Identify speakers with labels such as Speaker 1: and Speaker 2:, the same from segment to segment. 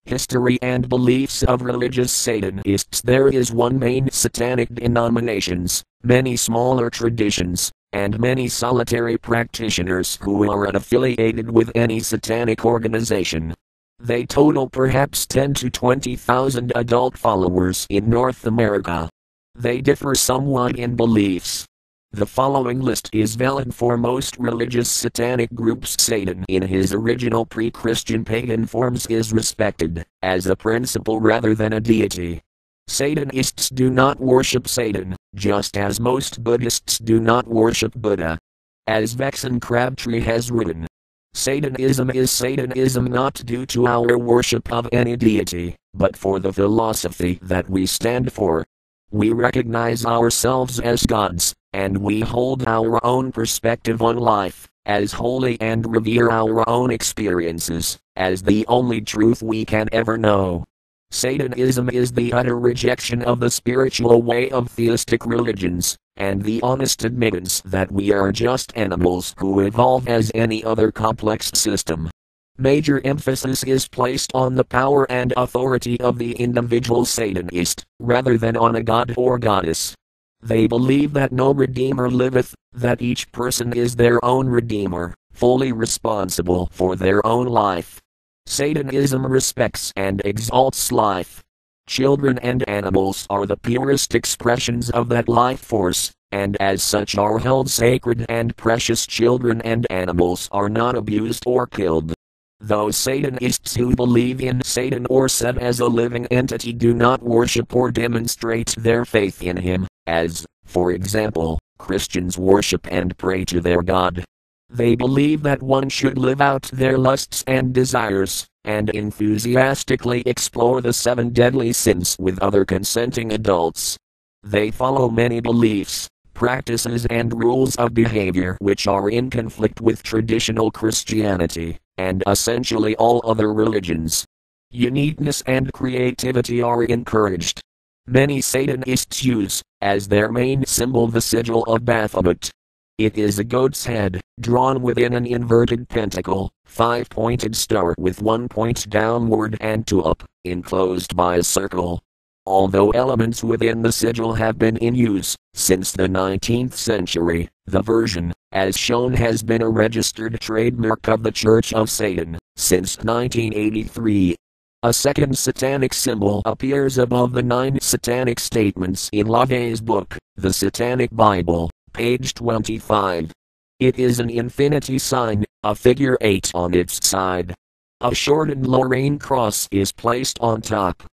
Speaker 1: History and beliefs of religious Satanists. There is one main satanic denominations, many smaller traditions, and many solitary practitioners who are unaffiliated with any satanic organization. They total perhaps 10 to 20,000 adult followers in North America. They differ somewhat in beliefs. The following list is valid for most religious satanic groups. Satan in his original pre-Christian pagan forms is respected as a principle rather than a deity. Satanists do not worship Satan, just as most Buddhists do not worship Buddha. As Vexen Crabtree has written, Satanism is Satanism not due to our worship of any deity, but for the philosophy that we stand for. We recognize ourselves as gods, and we hold our own perspective on life as holy and revere our own experiences as the only truth we can ever know. Satanism is the utter rejection of the spiritual way of theistic religions, and the honest admittance that we are just animals who evolve as any other complex system. Major emphasis is placed on the power and authority of the individual Satanist, rather than on a god or goddess. They believe that no redeemer liveth, that each person is their own redeemer, fully responsible for their own life. Satanism respects and exalts life. Children and animals are the purest expressions of that life force, and as such are held sacred and precious. Children and animals are not abused or killed. Those Satanists who believe in Satan or Set as a living entity do not worship or demonstrate their faith in him, as, for example, Christians worship and pray to their God. They believe that one should live out their lusts and desires, and enthusiastically explore the 7 deadly sins with other consenting adults. They follow many beliefs, practices and rules of behavior which are in conflict with traditional Christianity, and essentially all other religions. Uniqueness and creativity are encouraged. Many Satanists use, as their main symbol, the sigil of Baphomet. It is a goat's head, drawn within an inverted pentacle, 5-pointed star with 1 point downward and 2 up, enclosed by a circle. Although elements within the sigil have been in use since the 19th century, the version, as shown, has been a registered trademark of the Church of Satan since 1983. A second satanic symbol appears above the 9 satanic statements in LaVey's book, The Satanic Bible, page 25. It is an infinity sign, a figure 8 on its side. A shortened Lorraine cross is placed on top.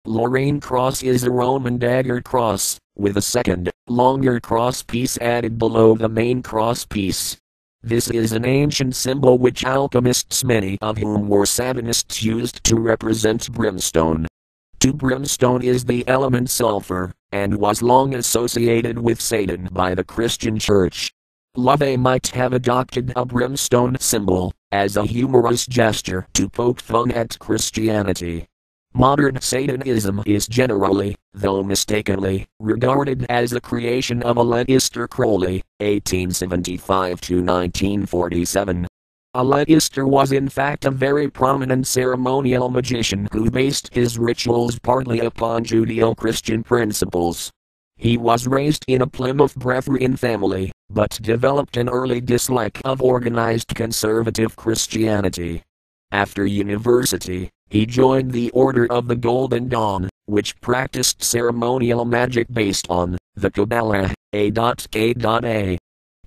Speaker 1: Lorraine cross is a Roman dagger cross, with a second, longer cross piece added below the main cross piece. This is an ancient symbol which alchemists, many of whom were Satanists, used to represent brimstone. Brimstone is the element sulfur, and was long associated with Satan by the Christian Church. LaVey might have adopted a brimstone symbol as a humorous gesture to poke fun at Christianity. Modern Satanism is generally, though mistakenly, regarded as the creation of Aleister Crowley, 1875 to 1947. Aleister was in fact a very prominent ceremonial magician who based his rituals partly upon Judeo-Christian principles. He was raised in a Plymouth Brethren family, but developed an early dislike of organized conservative Christianity. After university, he joined the Order of the Golden Dawn, which practiced ceremonial magic based on the Kabbalah, A.K.A.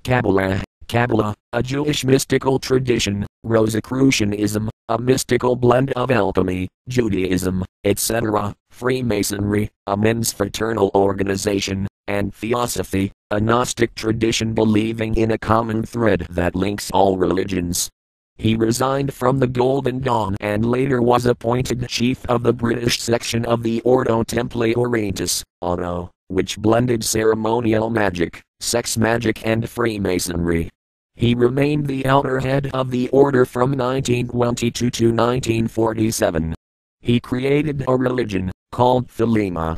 Speaker 1: Kabbalah, a Jewish mystical tradition, Rosicrucianism, a mystical blend of alchemy, Judaism, etc., Freemasonry, a men's fraternal organization, and Theosophy, a Gnostic tradition believing in a common thread that links all religions. He resigned from the Golden Dawn and later was appointed chief of the British section of the Ordo Templi Orientis, ONO, which blended ceremonial magic, sex magic and Freemasonry. He remained the elder head of the order from 1922 to 1947. He created a religion, called Thelema.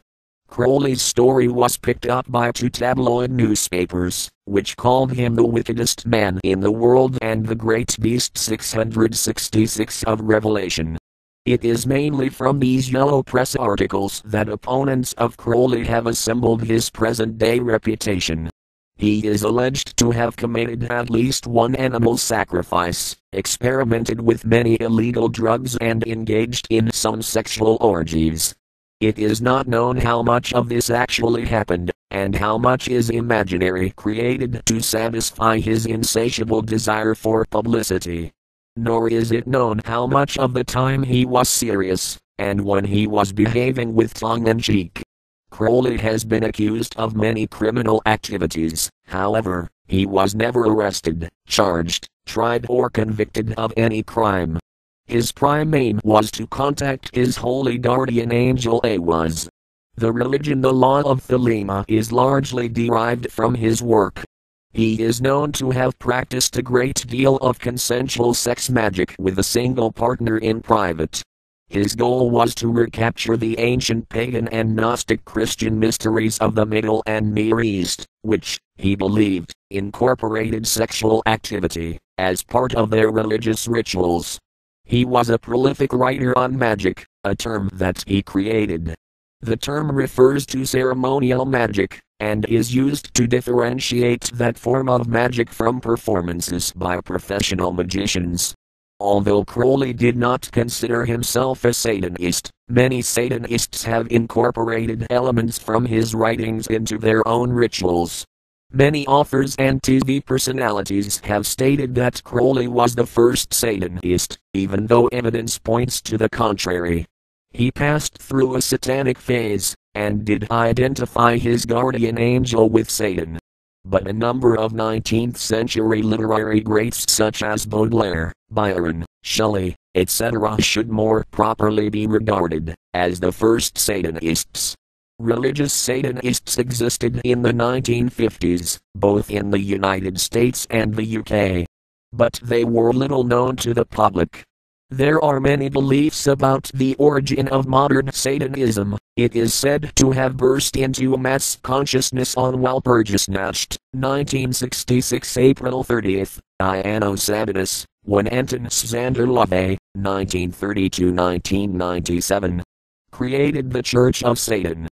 Speaker 1: Crowley's story was picked up by 2 tabloid newspapers, which called him the wickedest man in the world and the great beast 666 of Revelation. It is mainly from these yellow press articles that opponents of Crowley have assembled his present-day reputation. He is alleged to have committed at least one animal sacrifice, experimented with many illegal drugs and engaged in some sexual orgies. It is not known how much of this actually happened, and how much is imaginary created to satisfy his insatiable desire for publicity. Nor is it known how much of the time he was serious, and when he was behaving with tongue-in-cheek. Crowley has been accused of many criminal activities, however, he was never arrested, charged, tried or convicted of any crime. His prime aim was to contact his holy guardian angel Awaz. The religion The Law of Thelema is largely derived from his work. He is known to have practiced a great deal of consensual sex magic with a single partner in private. His goal was to recapture the ancient pagan and Gnostic Christian mysteries of the Middle and Near East, which, he believed, incorporated sexual activity as part of their religious rituals. He was a prolific writer on magic, a term that he created. The term refers to ceremonial magic, and is used to differentiate that form of magic from performances by professional magicians. Although Crowley did not consider himself a Satanist, many Satanists have incorporated elements from his writings into their own rituals. Many authors and TV personalities have stated that Crowley was the first Satanist, even though evidence points to the contrary. He passed through a satanic phase, and did identify his guardian angel with Satan. But a number of 19th century literary greats such as Baudelaire, Byron, Shelley, etc. should more properly be regarded as the first Satanists. Religious Satanists existed in the 1950s, both in the United States and the UK. But they were little known to the public. There are many beliefs about the origin of modern Satanism. It is said to have burst into mass consciousness on Walpurgisnacht, 1966 April 30th, Anno Sabinus, when Anton Szandor LaVey, 1932–1997, created the Church of Satan.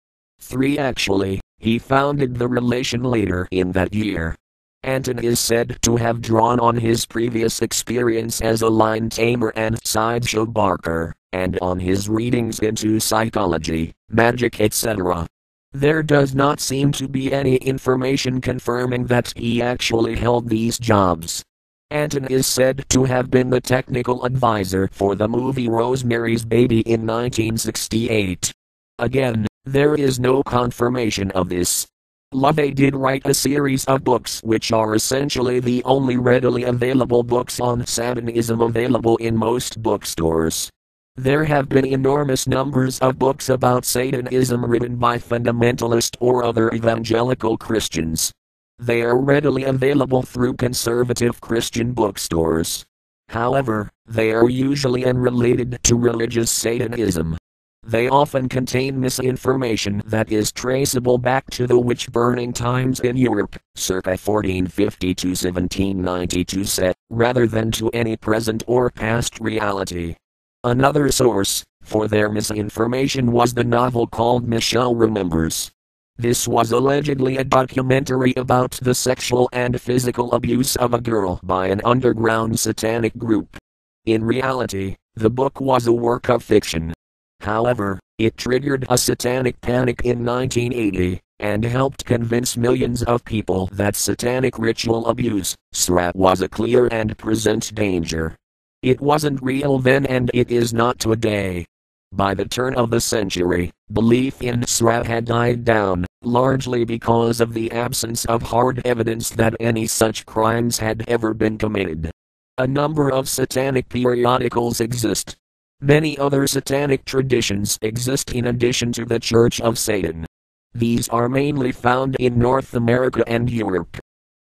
Speaker 1: Actually, he founded the relation later in that year. Anton is said to have drawn on his previous experience as a lion tamer and sideshow barker, and on his readings into psychology, magic etc. There does not seem to be any information confirming that he actually held these jobs. Anton is said to have been the technical advisor for the movie Rosemary's Baby in 1968. Again, there is no confirmation of this. LaVey did write a series of books which are essentially the only readily available books on Satanism available in most bookstores. There have been enormous numbers of books about Satanism written by fundamentalist or other evangelical Christians. They are readily available through conservative Christian bookstores. However, they are usually unrelated to religious Satanism. They often contain misinformation that is traceable back to the witch-burning times in Europe, circa 1450 to 1792 set, rather than to any present or past reality. Another source for their misinformation was the novel called Michelle Remembers. This was allegedly a documentary about the sexual and physical abuse of a girl by an underground satanic group. In reality, the book was a work of fiction. However, it triggered a satanic panic in 1980, and helped convince millions of people that satanic ritual abuse, SRA, was a clear and present danger. It wasn't real then and it is not today. By the turn of the century, belief in SRA had died down, largely because of the absence of hard evidence that any such crimes had ever been committed. A number of satanic periodicals exist. Many other satanic traditions exist in addition to the Church of Satan. These are mainly found in North America and Europe.